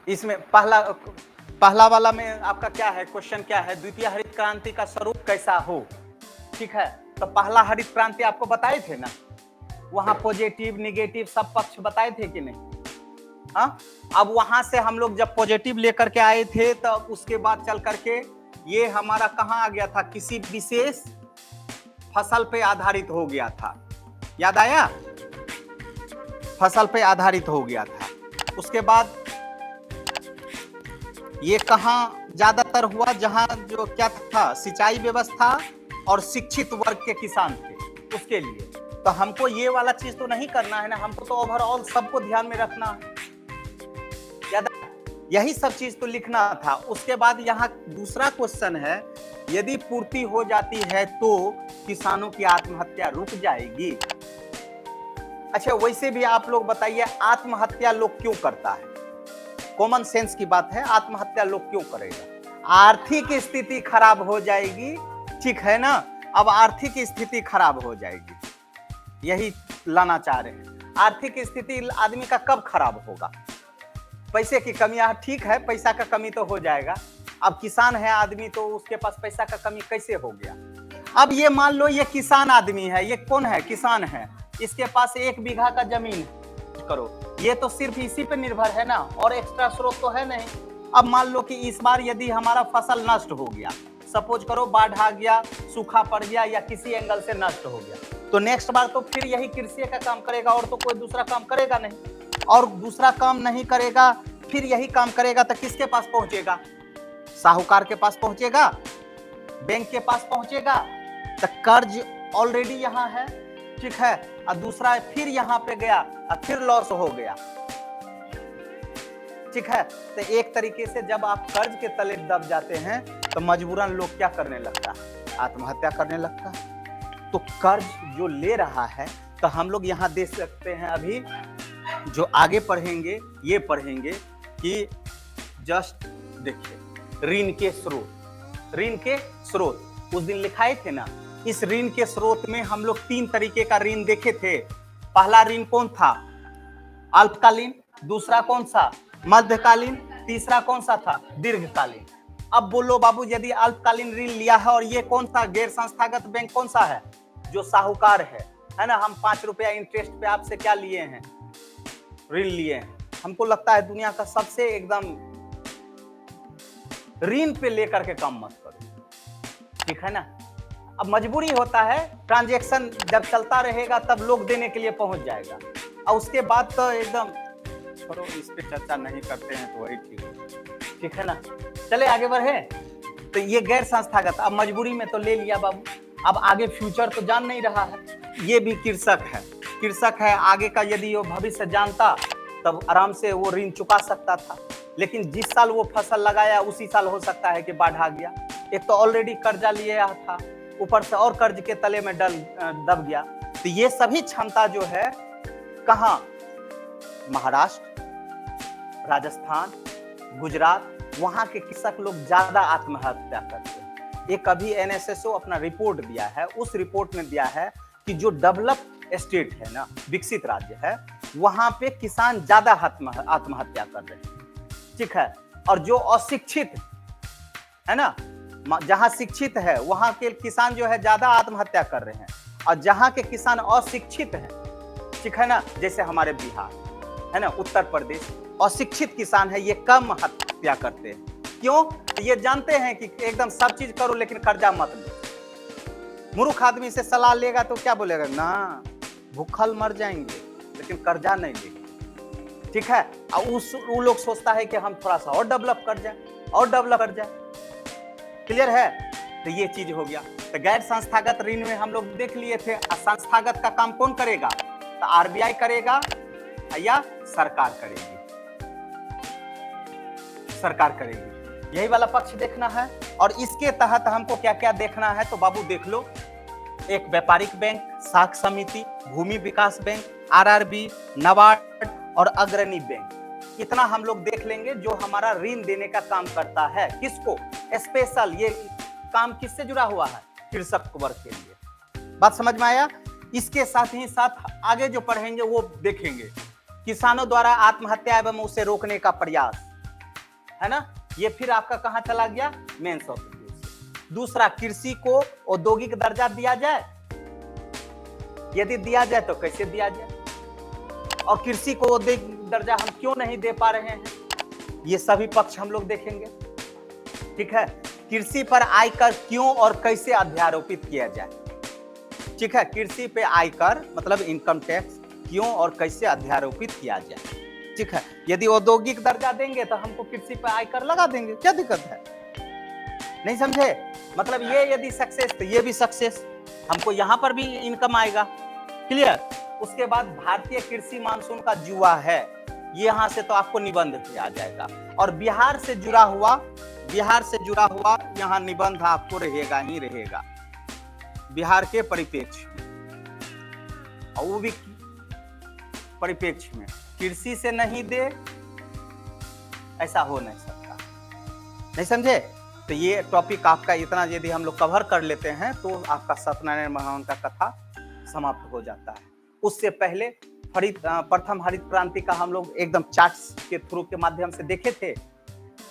इसमें पहला पहला वाला में आपका क्या है, क्वेश्चन क्या है, द्वितीय हरित क्रांति का स्वरूप कैसा हो। ठीक है, तो पहला हरित क्रांति आपको बताए थे ना, वहां पॉजिटिव निगेटिव सब पक्ष बताए थे कि नहीं। हाँ, अब वहां से हम लोग जब पॉजिटिव लेकर के आए थे तो उसके बाद चल करके ये हमारा कहाँ आ गया था, किसी विशेष फसल पे आधारित हो गया था, याद आया, फसल पे आधारित हो गया था। उसके बाद ये कहाँ ज्यादातर हुआ, जहां जो क्या था, सिंचाई व्यवस्था और शिक्षित वर्ग के किसान थे, उसके लिए। तो हमको ये वाला चीज तो नहीं करना है ना, हमको तो ओवरऑल सबको ध्यान में रखना है, याद, यही सब चीज तो लिखना था। उसके बाद यहाँ दूसरा क्वेश्चन है, यदि पूर्ति हो जाती है तो किसानों की आत्महत्या रुक जाएगी। अच्छा, वैसे भी आप लोग बताइए, आत्महत्या लोग क्यों करता है? कॉमन सेंस की बात है, आत्महत्या लोग क्यों करेगा? आर्थिक स्थिति खराब हो जाएगी, ठीक है ना। अब आर्थिक स्थिति खराब हो जाएगी, यही लाना चाह रहे हैं। आर्थिक स्थिति आदमी का कब खराब होगा? पैसे की कमी, ठीक है, पैसा का कमी तो हो जाएगा। अब किसान है आदमी, तो उसके पास पैसा का कमी कैसे हो गया? अब ये मान लो ये किसान आदमी है, ये कौन है, किसान है, इसके पास 1 बीघा का जमीन है, करो, ये तो सिर्फ इसी पे निर्भर है ना, और एक्स्ट्रा स्रोत तो है नहीं। अब मान लो कि इस बार यदि हमारा फसल नष्ट हो गया, सपोज करो बाढ़ आ गया, सूखा पड़ गया, या किसी एंगल से नष्ट हो गया, तो नेक्स्ट बार तो फिर यही कृषि का काम करेगा, और तो कोई दूसरा काम करेगा नहीं। और दूसरा काम नहीं करेगा, फिर यही काम करेगा, तो किसके पास पहुंचेगा? साहूकार के पास पहुंचेगा, बैंक के पास पहुंचेगा। तो कर्ज ऑलरेडी यहाँ है, ठीक है, और दूसरा फिर यहाँ पे गया और फिर लॉस हो गया, ठीक है। तो एक तरीके से जब आप कर्ज के तले दब जाते हैं तो मजबूरन लोग क्या करने लगता है, आत्महत्या करने लगता है। तो कर्ज जो ले रहा है, तो हम लोग यहाँ देख सकते हैं, अभी जो आगे पढ़ेंगे ये पढ़ेंगे कि जस्ट देखिए ऋण के स्रोत, ऋण के स्रोत उस दिन लिखाए थे ना। इस ऋण के स्रोत में हम लोग 3 तरीके का ऋण देखे थे। पहला ऋण कौन था? अल्पकालीन। दूसरा कौन सा? मध्यकालीन। तीसरा कौन सा था? दीर्घकालीन। अब बोलो बाबू, यदि अल्पकालीन ऋण लिया है, और ये कौन सा गैर संस्थागत बैंक कौन सा है? जो साहूकार है ना। हम 5 रुपया इंटरेस्ट पे आपसे क्या लिए हैं? ऋण लिए हैं। हमको लगता है दुनिया का सबसे एकदम ऋण पे लेकर के काम मत करो, ठीक है ना। अब मजबूरी होता है, ट्रांजैक्शन जब चलता रहेगा तब लोग देने के लिए पहुंच जाएगा, और उसके बाद तो एकदम छोड़ो, इस पे चर्चा नहीं करते हैं, तो वही ठीक है ना। चले आगे बढ़े। तो ये गैर संस्थागत, अब मजबूरी में तो ले लिया बाबू, अब आगे फ्यूचर तो जान नहीं रहा है। ये भी कृषक है, आगे का यदि वो भविष्य जानता तब आराम से वो ऋण चुका सकता था, लेकिन जिस साल वो फसल लगाया उसी साल हो सकता है कि बाढ़ आ गया। एक तो ऑलरेडी कर्जा लिया था, ऊपर से और कर्ज के तले में दब गया। तो ये सभी क्षमता जो है कहाँ? महाराष्ट्र, राजस्थान, गुजरात, वहां के कृषक लोग ज्यादा आत्महत्या करते हैं। एक अभी एनएसएसओ अपना रिपोर्ट दिया है, उस रिपोर्ट में दिया है कि जो डेवलप स्टेट है ना, विकसित राज्य है, वहां पे किसान ज्यादा आत्महत्या कर रहे हैं, ठीक है। और जो अशिक्षित है ना, जहां शिक्षित है वहां के किसान जो है ज्यादा आत्महत्या कर रहे हैं, और जहां के किसान अशिक्षित हैं, ठीक है ना, जैसे हमारे बिहार है ना, उत्तर प्रदेश, अशिक्षित किसान है, ये कम हत्या करते हैं। क्यों? ये जानते हैं कि एकदम सब चीज करो लेकिन कर्जा मत लो। मूर्ख आदमी से सलाह लेगा तो क्या बोलेगा? ना, भूखल मर जाएंगे लेकिन कर्जा नहीं लेंगे, ठीक है। और वो लोग सोचता है कि हम थोड़ा सा और डेवलप कर जाए, क्लियर है। तो ये चीज हो गया। तो गैर संस्थागत ऋण में हम लोग देख लिए थे। संस्थागत का काम कौन करेगा? तो आरबीआई करेगा या सरकार करेगी, यही वाला पक्ष देखना है। और इसके तहत हमको क्या क्या देखना है, तो बाबू देख लो, एक व्यापारिक बैंक, साख समिति, भूमि विकास बैंक, आरआरबी, नाबार्ड और अग्रणी बैंक, इतना हम लोग देख लेंगे जो हमारा ऋण देने का काम करता है। किसको? स्पेशल। ये काम किससे जुड़ा हुआ है? कृषक वर्ग के लिए। बात समझ में आया? इसके साथ ही साथ आगे जो पढ़ेंगे वो देखेंगे किसानों द्वारा आत्महत्या एवं उसे रोकने का प्रयास, है ना, ये फिर आपका कहां चला गया, मेंस ऑब्जेक्टिव। दूसरा, कृषि को औद्योगिक दर्जा दिया जाए, यदि दिया जाए तो कैसे दिया जाए, और कृषि को औद्योगिक दर्जा हम क्यों नहीं दे पा रहे हैं, ये सभी पक्ष हम लोग देखेंगे। ठीक है, कृषि पर आयकर क्यों और कैसे अध्यारोपित किया जाए। ठीक है, कृषि पे आयकर मतलब इनकम टैक्स क्यों और कैसे अध्यारोपित किया जाए। ठीक है, यदि औद्योगिक दर्जा देंगे तो हमको कृषि पे आयकर लगा देंगे, क्या दिक्कत है, नहीं समझे, मतलब ये यदि सक्सेस तो ये भी सक्सेस, हमको यहां पर भी इनकम आएगा। क्लियर। उसके बाद भारतीय कृषि मानसून का जुआ है, यहां से तो आपको निबंध भी आ जाएगा, और बिहार से जुड़ा हुआ यहां निबंध आपको रहेगा ही रहेगा, बिहार के परिप्रेक्ष्य में, और वो भी परिप्रेक्ष्य में, कृषि से नहीं दे, ऐसा हो नहीं सकता, नहीं समझे। तो ये टॉपिक आपका इतना यदि हम लोग कवर कर लेते हैं तो आपका सत्यनारायण महावन का कथा समाप्त हो जाता है। उससे पहले प्रथम हरित क्रांति का हम लोग एकदम चार्ट्स के थ्रू के माध्यम से देखे थे,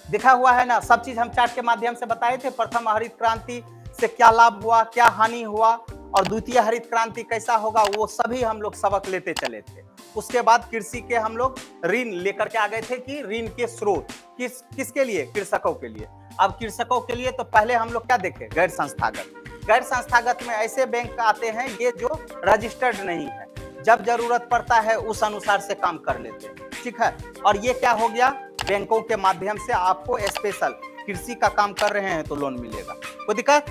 देखा हुआ है ना, सब चीज हम चार्ट के माध्यम से बताए थे। प्रथम हरित क्रांति से क्या लाभ हुआ, क्या हानि हुआ, और द्वितीय हरित क्रांति कैसा होगा, वो सभी हम लोग सबक लेते चले थे। उसके बाद कृषि के हम लोग ऋण लेकर के आ गए थे कि ऋण के स्रोत किसके लिए, कृषकों के लिए। अब कृषकों के लिए तो पहले हम लोग क्या देखे, गैर संस्थागत में ऐसे बैंक आते हैं ये जो रजिस्टर्ड नहीं है, जब जरूरत पड़ता है उस अनुसार से काम कर लेते हैं। ठीक है, और ये क्या हो गया, बैंकों के माध्यम से आपको स्पेशल कृषि का काम कर रहे हैं तो लोन मिलेगा, कोई दिक्कत।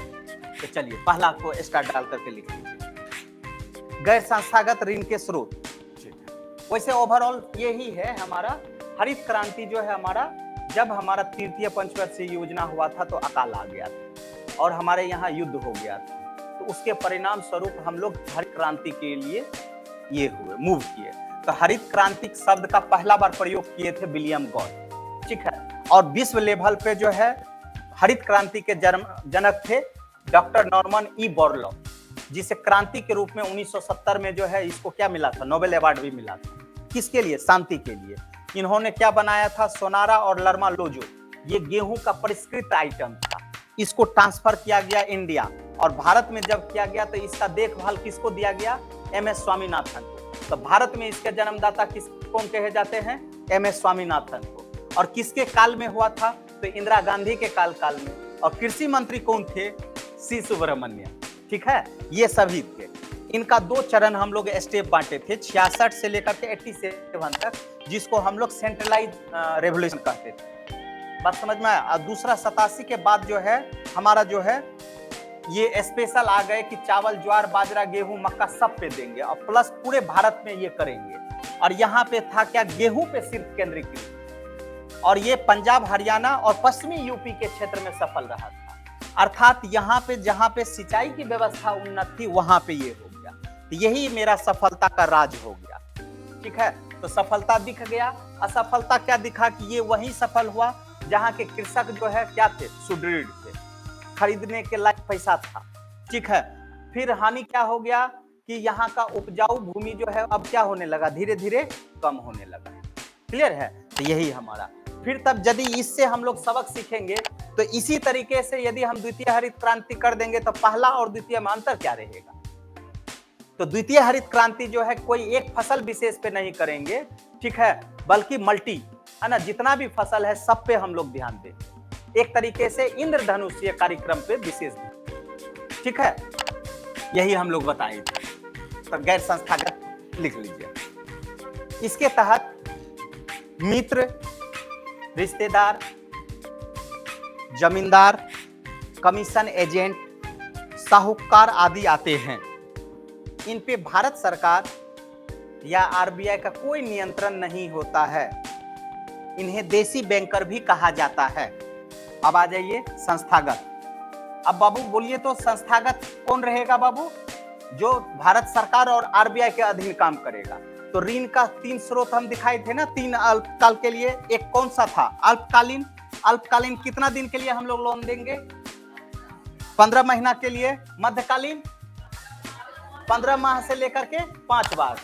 तो चलिए पहला को स्टार डाल करके लिख लीजिए, गैर संस्थागत ऋण के स्रोत। वैसे ओवरऑल यही है हमारा हरित क्रांति जो है हमारा, जब हमारा तृतीय पंचवर्षीय योजना हुआ था तो अकाल आ गया था और हमारे यहाँ युद्ध हो गया था, तो उसके परिणाम स्वरूप हम लोग हरित क्रांति के लिए ये हुए, मूव किए। तो हरित क्रांति शब्द का पहला बार प्रयोग किए थे विलियम गॉल। ठीक है, और विश्व लेवल पे जो है हरित क्रांति के जनक थे डॉक्टर नॉर्मन ई बोरलॉग, जिसे क्रांति के रूप में 1970 में जो है इसको क्या मिला था, नोबेल अवार्ड भी मिला था। किसके लिए, शांति के लिए। इन्होंने क्या बनाया था, सोनारा और लर्मा लोजो, ये गेहूं का परिष्कृत आइटम था, इसको ट्रांसफर किया गया इंडिया, और भारत में जब किया गया तो इसका देखभाल किसको दिया गया, एम.एस. स्वामीनाथन को। तो भारत में इसके जन्मदाता कौन कहे जाते हैं, एम.एस. स्वामीनाथन को। और किसके काल में हुआ था, तो इंदिरा गांधी के काल में। और कृषि मंत्री कौन थे, सी सुब्रमण्यम। ठीक है, ये सभी थे। इनका दो चरण हम लोग स्टेप बांटे थे, 66 से लेकर के 87 तक, जिसको हम लोग सेंट्रलाइज रेवोल्यूशन कहते थे। बात समझ में आया। दूसरा 87 के बाद जो है हमारा जो है ये स्पेशल आ गए कि चावल, ज्वार, बाजरा, गेहूं, मक्का सब पे देंगे, और प्लस पूरे भारत में ये करेंगे। और यहाँ पे था क्या, गेहूं पे सिर्फ केंद्रीकृत, और ये पंजाब, हरियाणा और पश्चिमी यूपी के क्षेत्र में सफल रहा था। अर्थात यहाँ पे जहाँ पे सिंचाई की व्यवस्था उन्नत थी वहां पे ये हो गया। तो यही मेरा सफलता का राज हो गया। ठीक है, तो सफलता दिख गया। असफलता क्या दिखा कि ये वही सफल हुआ जहाँ के कृषक जो है क्या थे, सुदृढ़ थे, खरीदने के लायक पैसा था। ठीक है, फिर हानि क्या हो गया कि यहाँ का उपजाऊ भूमि जो है अब क्या होने लगा, धीरे धीरे कम होने लगा। क्लियर है, तो यही हमारा। फिर तब यदि इससे हम लोग सबक सीखेंगे तो इसी तरीके से यदि हम द्वितीय हरित क्रांति कर देंगे तो पहला और द्वितीय में अंतर क्या रहेगा। तो द्वितीय हरित क्रांति जो है कोई एक फसल विशेष पे नहीं करेंगे, ठीक है, बल्कि मल्टी, है ना, जितना भी फसल है सब पे हम लोग ध्यान दें। एक तरीके से इंद्रधनुषीय कार्यक्रम पे विशेष, ठीक है, यही हम लोग बताए थे। तो गैर संस्थागत लिख लीजिए। इसके तहत मित्र, रिश्तेदार, जमींदार, कमीशन एजेंट, साहूकार आदि आते हैं। इन पे भारत सरकार या आरबीआई का कोई नियंत्रण नहीं होता है। इन्हें देसी बैंकर भी कहा जाता है। अब आ जाइए संस्थागत। अब बाबू बोलिए तो संस्थागत कौन रहेगा बाबू, जो भारत सरकार और आरबीआई के अधीन काम करेगा। तो ऋण का 3 स्रोत हम दिखाए थे ना, 3 अल्पकाल के लिए। एक कौन सा था, अल्पकालीन। अल्पकालीन कितना दिन के लिए हम लोग लोन देंगे, 15 महीना के लिए। मध्यकालीन 15 माह से लेकर के 5 वर्ष,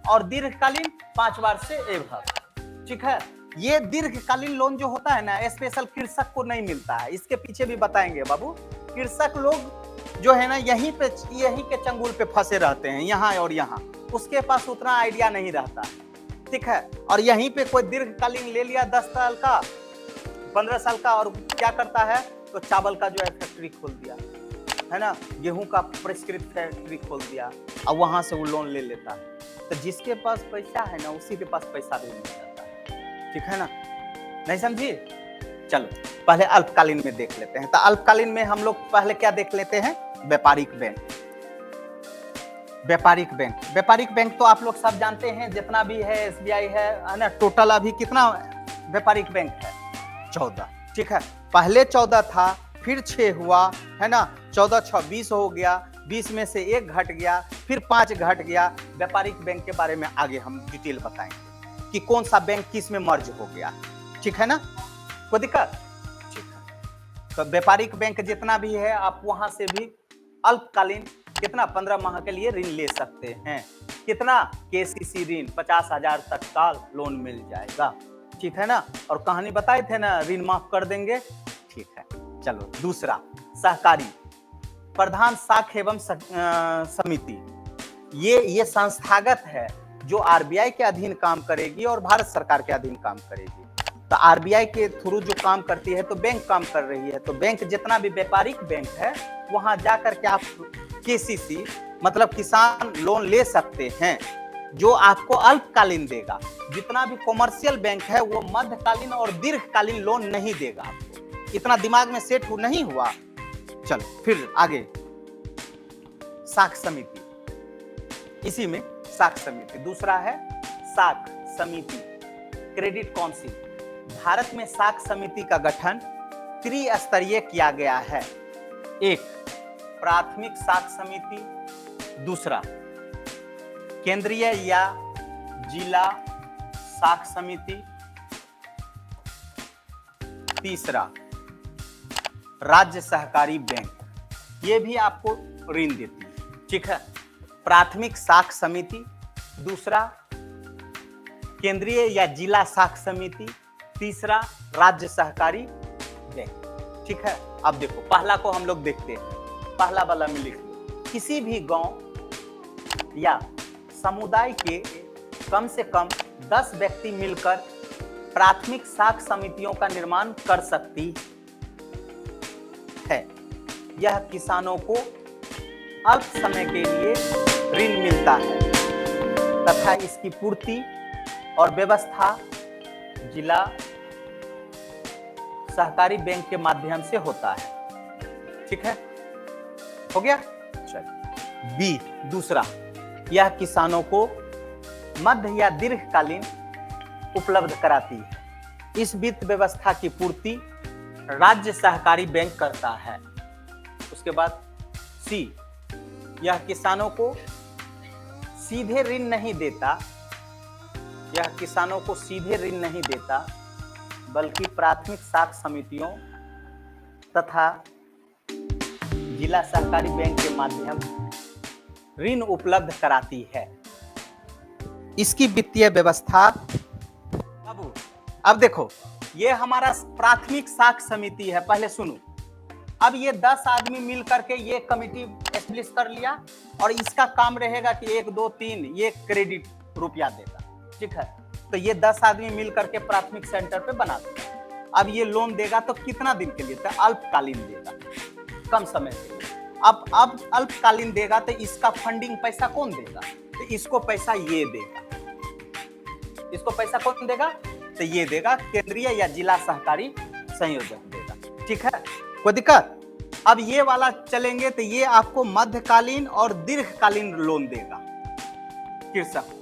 और दीर्घकालीन 5 वर्ष से एवं। ठीक है, ये दीर्घकालीन लोन जो होता है ना, स्पेशल कृषक को नहीं मिलता है। इसके पीछे भी बताएंगे बाबू। कृषक लोग जो है ना यहीं के चंगुल पे फंसे रहते हैं, यहाँ और यहाँ, उसके पास उतना आइडिया नहीं रहता, ठीक है। और यहीं पे कोई दीर्घकालीन ले लिया 10 साल का, 15 साल का, और क्या करता है तो चावल का जो है फैक्ट्री खोल दिया है ना, गेहूं का परिष्कृत फैक्ट्री खोल दिया, और वहां से वो लोन ले लेता है। तो जिसके पास पैसा है ना उसी के पास पैसा भी मिल जाता है, ठीक है ना। नहीं समझिए? चलो पहले अल्पकालीन में देख लेते हैं। तो अल्पकालीन में हम लोग पहले क्या देख लेते हैं, व्यापारिक बैंक। व्यापारिक बैंक, व्यापारिक बैंक तो आप लोग सब जानते हैं, जितना भी है एसबीआई है ना, टोटल अभी कितना व्यापारिक बैंक है, 14, ठीक है। पहले 14 था, फिर 6 हुआ है ना, 14 6 20 हो गया, 20 में से 1 घट गया, फिर 5 घट गया। व्यापारिक बैंक के बारे में आगे हम डिटेल बताएंगे कि कौन सा बैंक किस में मर्ज हो गया, ठीक है ना, कोई दिक्कत? ठीक है। तो व्यापारिक बैंक जितना भी है आप वहां से भी अल्पकालीन कितना 15 माह के लिए ऋण ले सकते हैं। कितना? केसीसी ऋण 50,000 तक का लोन मिल जाएगा, ठीक है ना। और कहानी बताए थे ना, ऋण माफ कर देंगे, ठीक है। चलो दूसरा, सहकारी प्रधान साख एवं समिति। ये संस्थागत है जो आरबीआई के अधीन काम करेगी और भारत सरकार के अधीन काम करेगी। तो आरबीआई के थ्रू जो काम करती है तो बैंक काम कर रही है। तो बैंक जितना भी व्यापारिक बैंक है वहां जाकर के आप केसीसी मतलब किसान लोन ले सकते हैं, जो आपको अल्पकालीन देगा। जितना भी कॉमर्शियल बैंक है वो मध्यकालीन और दीर्घकालीन लोन नहीं देगा आपको। इतना दिमाग में सेट नहीं हुआ? चलो फिर आगे, साख समिति, इसी में साख समिति दूसरा है, साख समिति क्रेडिट काउंसिल। भारत में साख समिति का गठन त्रिस्तरीय किया गया है। एक प्राथमिक साख समिति, दूसरा केंद्रीय या जिला साख समिति, तीसरा राज्य सहकारी बैंक। ये भी आपको ऋण देती है, ठीक है। प्राथमिक साख समिति, दूसरा केंद्रीय या जिला साख समिति, तीसरा राज्य सहकारी बैंक, ठीक है। अब देखो पहला को हम लोग देखते हैं, पहला वाला में लिख लो। किसी भी गांव या समुदाय के कम से कम 10 व्यक्ति मिलकर प्राथमिक साख समितियों का निर्माण कर सकती है। यह किसानों को अल्प समय के लिए ऋण मिलता है तथा इसकी पूर्ति और व्यवस्था जिला सहकारी बैंक के माध्यम से होता है, ठीक है। हो गया? चलिए बी, दूसरा, यह किसानों को मध्य या दीर्घकालीन उपलब्ध कराती है। इस वित्त व्यवस्था की पूर्ति राज्य सहकारी बैंक करता है। उसके बाद सी, यह किसानों को सीधे ऋण नहीं देता, यह किसानों को सीधे ऋण नहीं देता बल्कि प्राथमिक साख समितियों तथा जिला सहकारी बैंक के माध्यम ऋण उपलब्ध कराती है। इसकी वित्तीय व्यवस्था, अब देखो ये हमारा प्राथमिक साख समिति है, पहले सुनो। अब ये 10 आदमी मिल करके ये कमिटी एस्टेब्लिश कर लिया और इसका काम रहेगा कि 1 2 3 ये क्रेडिट रुपया देगा, ठीक है। तो ये 10 आदमी मिल करके प्राथमिक सेंटर पे बना देगा। अब ये लोन देगा तो कितना दिन के लिए? तो अल्पकालीन देगा, कम समय के लिए। अब अल्पकालीन देगा तो इसका फंडिंग पैसा कौन देगा? तो इसको पैसा ये देगा। इसको पैसा कौन देगा? तो ये देगा, केंद्रीय या जिला सहकारी संयोजक देगा, ठीक है। कोई दिक्कत? अब ये वाला चलेंगे तो ये आपको मध्यकालीन और दीर्घकालीन लोन देगा कृषक।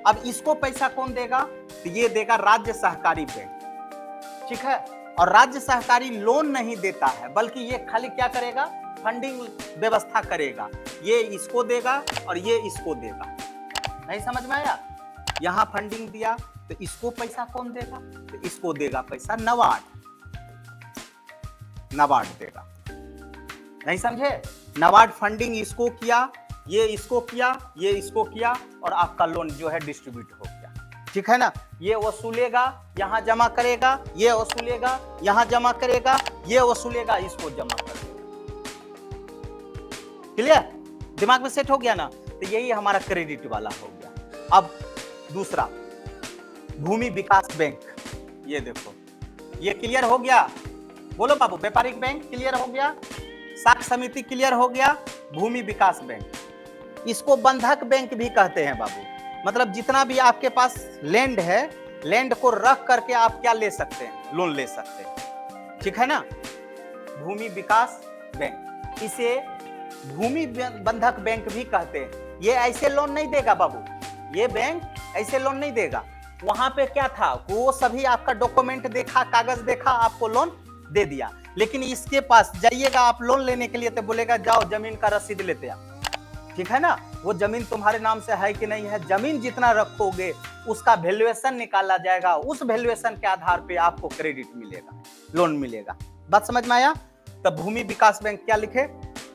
अब इसको पैसा कौन देगा? तो ये देगा राज्य सहकारी बैंक, ठीक है। और राज्य सहकारी लोन नहीं देता है बल्कि ये खाली क्या करेगा? फंडिंग व्यवस्था करेगा। ये इसको देगा और ये इसको देगा। नहीं समझ में आया? यहां फंडिंग दिया तो इसको पैसा कौन देगा? तो इसको देगा पैसा नबार्ड, नबार्ड देगा। नहीं समझे? नबार्ड फंडिंग इसको किया, ये इसको किया, ये इसको किया और आपका लोन जो है डिस्ट्रीब्यूट हो गया, ठीक है ना। ये वसूलेगा, यहाँ जमा करेगा, ये वसूलेगा, यहाँ जमा करेगा, ये वसूलेगा, इसको जमा कर देगा। क्लियर? दिमाग में सेट हो गया ना? तो यही हमारा क्रेडिट वाला हो गया। अब दूसरा, भूमि विकास बैंक, ये देखो, ये क्लियर हो गया। बोलो बाबू, व्यापारिक बैंक क्लियर हो गया, साख समिति क्लियर हो गया, भूमि विकास बैंक। इसको बंधक बैंक भी कहते हैं बाबू। मतलब जितना भी आपके पास लैंड है, लैंड को रख करके आप क्या ले सकते हैं, लोन ले सकते हैं, ठीक है ना? भूमि विकास बैंक, इसे भूमि बंधक बैंक भी कहते हैं। ये ऐसे लोन नहीं देगा बाबू, ये बैंक ऐसे लोन नहीं देगा। वहां पे क्या था, वो सभी आपका डॉक्यूमेंट देखा, कागज देखा, आपको लोन दे दिया। लेकिन इसके पास जाइएगा आप लोन लेने के लिए तो बोलेगा जाओ जमीन का रसीद लेते आओ, ठीक है ना? वो जमीन तुम्हारे नाम से है कि नहीं है, जमीन जितना रखोगे उसका वैल्यूएशन निकाला जाएगा, उस वैल्यूएशन के आधार पे आपको क्रेडिट मिलेगा, लोन मिलेगा। बात समझ में आया? तब भूमि विकास बैंक क्या लिखे?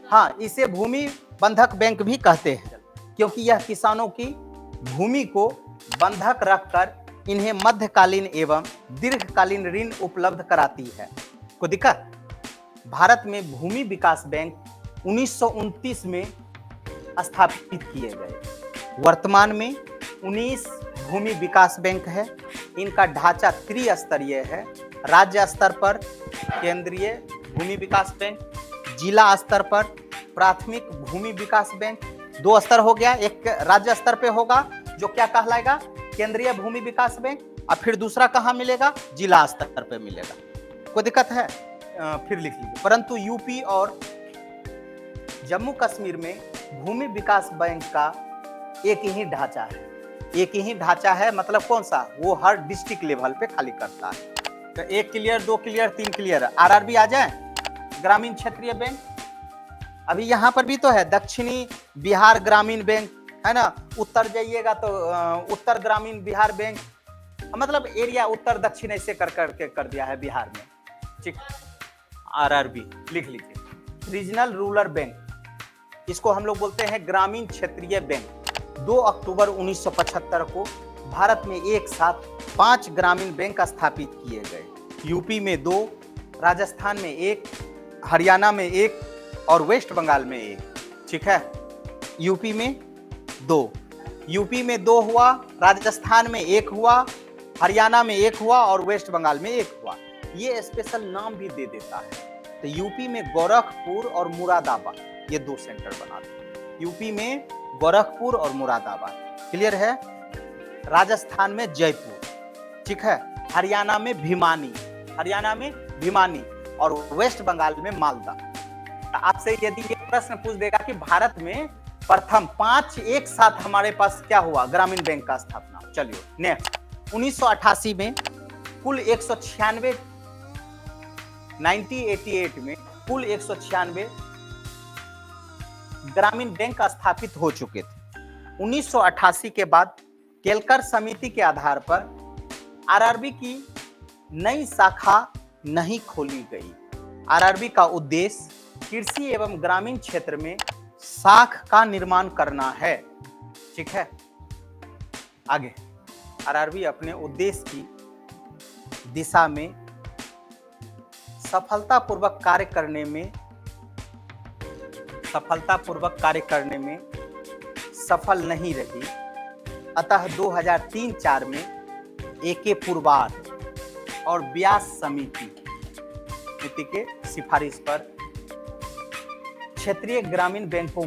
हाँ, इसे भूमि बंधक बैंक भी कहते हैं, क्योंकि यह किसानों की भूमि को बंधक रखकर इन्हें मध्यकालीन एवं दीर्घकालीन ऋण उपलब्ध कराती है। कोई दिक्कत? भारत में भूमि विकास बैंक 1929 में स्थापित किए गए। वर्तमान में 19 भूमि विकास बैंक है। इनका ढांचा त्रिस्तरीय है। राज्य स्तर पर केंद्रीय भूमि विकास बैंक, जिला स्तर पर प्राथमिक भूमि विकास बैंक, 2 स्तर हो गया। एक राज्य स्तर पे होगा जो क्या कहलाएगा, केंद्रीय भूमि विकास बैंक, और फिर दूसरा कहाँ मिलेगा, जिला स्तर पे मिलेगा। कोई दिक्कत है? फिर लिख लीजिए। परंतु यूपी और जम्मू कश्मीर में भूमि विकास बैंक का एक ही ढांचा है। एक ही ढांचा है मतलब कौन सा, वो हर डिस्ट्रिक्ट लेवल पे खाली करता है। तो 1 क्लियर, 2 क्लियर, 3 क्लियर। आरआरबी आ जाए, ग्रामीण क्षेत्रीय बैंक। अभी यहाँ पर भी तो है दक्षिणी बिहार ग्रामीण बैंक, है ना? उत्तर जाइएगा तो उत्तर ग्रामीण बिहार बैंक, मतलब एरिया उत्तर दक्षिण ऐसे कर दिया है बिहार में, ठीक। आरआरबी लिख लीजिए। रीजनल रूरल बैंक, इसको हम लोग बोलते हैं ग्रामीण क्षेत्रीय बैंक। 2 अक्टूबर 1975 को भारत में एक साथ 5 ग्रामीण बैंक स्थापित किए गए। यूपी में 2, राजस्थान में 1, हरियाणा में 1 और वेस्ट बंगाल में 1, ठीक है। यूपी में 2 हुआ, राजस्थान में 1 हुआ, हरियाणा में 1 हुआ और वेस्ट बंगाल में 1 हुआ। ये स्पेशल नाम भी दे देता है। तो यूपी में गोरखपुर और मुरादाबाद, ये 2 सेंटर बना दो। यूपी में गोरखपुर और मुरादाबाद, क्लियर है। राजस्थान में जयपुर, ठीक है। हरियाणा में भिमानी और वेस्ट बंगाल में मालदा। आपसे यदि ये प्रश्न पूछ देगा कि भारत में प्रथम 5 एक साथ हमारे पास क्या हुआ, ग्रामीण बैंक का स्थापना। चलिए नेक्स्ट। 1988 में कुल 196, 1988 में कुल 196 ग्रामीण बैंक स्थापित हो चुके थे। 1988 के बाद केलकर समिति के आधार पर आरआरबी की नई शाखा नहीं खोली गई। आरआरबी का उद्देश्य कृषि एवं ग्रामीण क्षेत्र में शाख का निर्माण करना है, ठीक है। आगे आरआरबी अपने उद्देश्य की दिशा में सफलतापूर्वक कार्य करने में सफल नहीं रही। अतः 2003-04 में एके पुरवार और व्यास समिति के सिफारिश पर क्षेत्रीय ग्रामीण बैंकों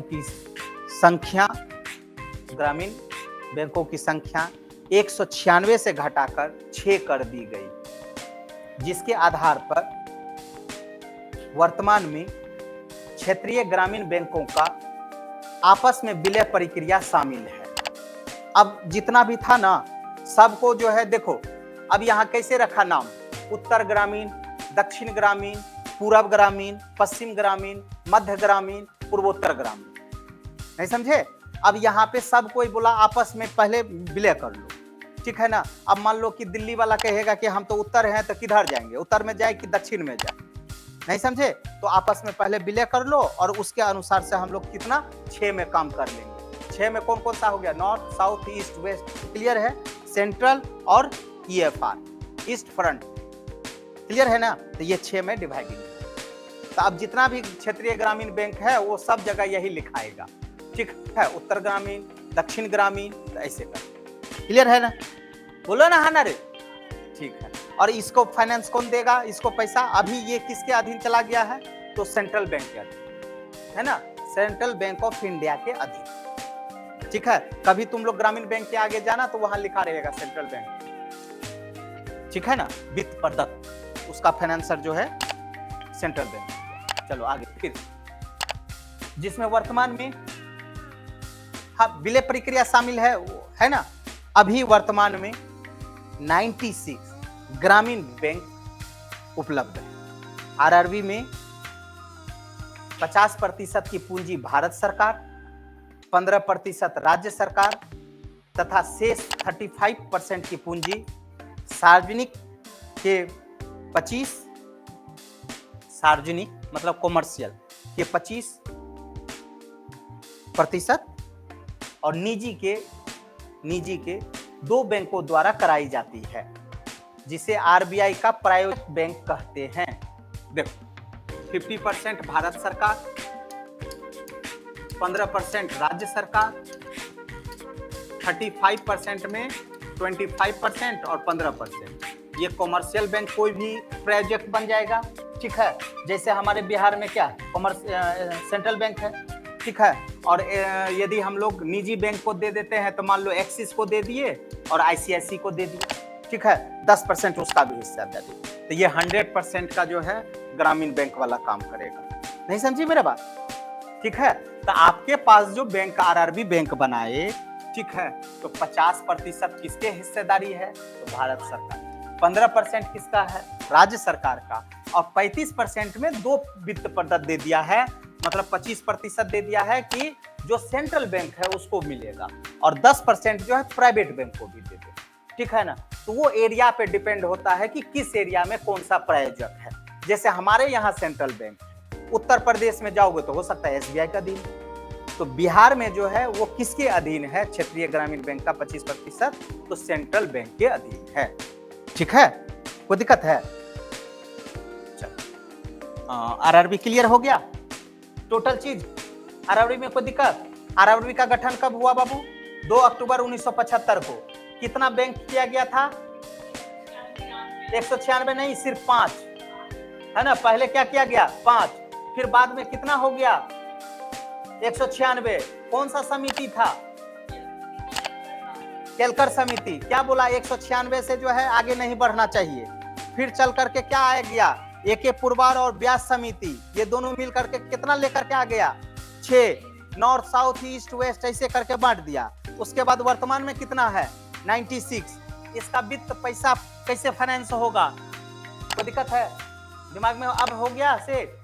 की संख्या 196 से घटाकर 6 कर दी गई, जिसके आधार पर वर्तमान में क्षेत्रीय ग्रामीण बैंकों का आपस में विलय प्रक्रिया शामिल है। अब जितना भी था ना, सबको जो है देखो, अब यहाँ कैसे रखा नाम, उत्तर ग्रामीण, दक्षिण ग्रामीण, पूर्व ग्रामीण, पश्चिम ग्रामीण, मध्य ग्रामीण, पूर्वोत्तर ग्रामीण, नहीं समझे। अब यहाँ पे सब कोई बोला आपस में पहले विलय कर लो, ठीक है ना। अब मान लो कि दिल्ली वाला कहेगा कि हम तो उत्तर हैं तो किधर जाएंगे, उत्तर में जाए कि दक्षिण में जाए, नहीं समझे। तो आपस में पहले विलय कर लो और उसके अनुसार से हम लोग कितना 6 में काम कर लेंगे। 6 में कौन कौन सा हो गया, north, south, east, west, clear है। सेंट्रल और EFR, ईस्ट फ्रंट। क्लियर है ना? तो ये 6 में डिवाइडिंग है। तो अब जितना भी क्षेत्रीय ग्रामीण बैंक है वो सब जगह यही लिखाएगा, ठीक है? उत्तर ग्रामीण, दक्षिण ग्रामीण, तो ऐसे कर। क्लियर है ना? बोलो ना, हाँ ना रे? ठीक है। और इसको फाइनेंस कौन देगा? इसको पैसा अभी ये किसके अधीन चला गया है? तो सेंट्रल बैंक के अधीन, है ना? सेंट्रल बैंक ऑफ इंडिया के अधीन, ठीक है? कभी तुम लोग ग्रामीण बैंक के आगे जाना तो वहां लिखा रहेगा सेंट्रल बैंक, ठीक है ना? वित्त प्रदत्त, उसका फाइनेंसर जो है सेंट्रल बैंक। चलो आगे फिर, जिसमें वर्तमान में हाँ विलय प्रक्रिया शामिल है ना? अभी वर्तमान में 96 ग्रामीण बैंक उपलब्ध है। आरआरबी में 50% की पूंजी भारत सरकार, 15% राज्य सरकार तथा शेष 35% की पूंजी सार्वजनिक के 25, सार्वजनिक मतलब कॉमर्शियल के 25% और निजी के 2 बैंकों द्वारा कराई जाती है, जिसे आरबीआई का प्रायोजित बैंक कहते हैं। देखो 50% भारत सरकार, 15% राज्य सरकार, 35% में 25% और 15%। ये कॉमर्शियल बैंक कोई भी प्रायोजक बन जाएगा, ठीक है? जैसे हमारे बिहार में क्या सेंट्रल बैंक है, ठीक है? और यदि हम लोग निजी बैंक को दे देते हैं तो मान लो एक्सिस को दे दिए और ICICI को दे दिए, ठीक है? 10% उसका भी हिस्सा दे दिए, तो ये 100% का जो है ग्रामीण बैंक वाला काम करेगा। नहीं समझी मेरा बात? ठीक है? तो आपके पास जो बैंक आरआरबी बैंक बनाए, ठीक है, तो 50% किसके हिस्सेदारी है? तो भारत सरकार। 15% किसका है? राज्य सरकार का। और 35% में 2 वित्त प्रदत्त दे दिया है, मतलब 25% दे दिया है कि जो सेंट्रल बैंक है उसको मिलेगा, और 10% जो है प्राइवेट बैंक को भी दे दे, ठीक है ना? तो वो एरिया पे डिपेंड होता है कि किस एरिया में कौन सा प्रायोजक है। जैसे हमारे यहाँ सेंट्रल बैंक, उत्तर प्रदेश में जाओगे तो हो सकता है SBI का अधीन, तो बिहार में जो है वो किसके अधीन है? क्षेत्रीय ग्रामीण बैंक का 25%, तो सेंट्रल बैंक के अधीन है, ठीक है? कोई दिक्कत है? आरआरबी क्लियर हो गया? टोटल चीज आरआरबी में कोई दिक्कत? आरआरबी का गठन कब हुआ बाबू? 2 अक्टूबर 1975 को। कितना बैंक किया गया था? 196 नहीं, सिर्फ 5, है ना? पहले क्या किया गया? 5, फिर बाद में कितना हो गया? 196। कौन सा समिति था? केलकर समिति। क्या बोला? 196 से जो है आगे नहीं बढ़ना चाहिए। फिर चल करके क्या आ गया? एके पुरवार और व्यास समिति, ये दोनों मिल करके कितना लेकर के आ गया? 6। नॉर्थ साउथ ईस्ट वेस्ट ऐसे करके बांट दिया। उसके बाद वर्तमान में कितना है? 96। इसका वित्त पैसा कैसे फाइनेंस होगा? कोई दिक्कत है? दिमाग में अब हो गया से?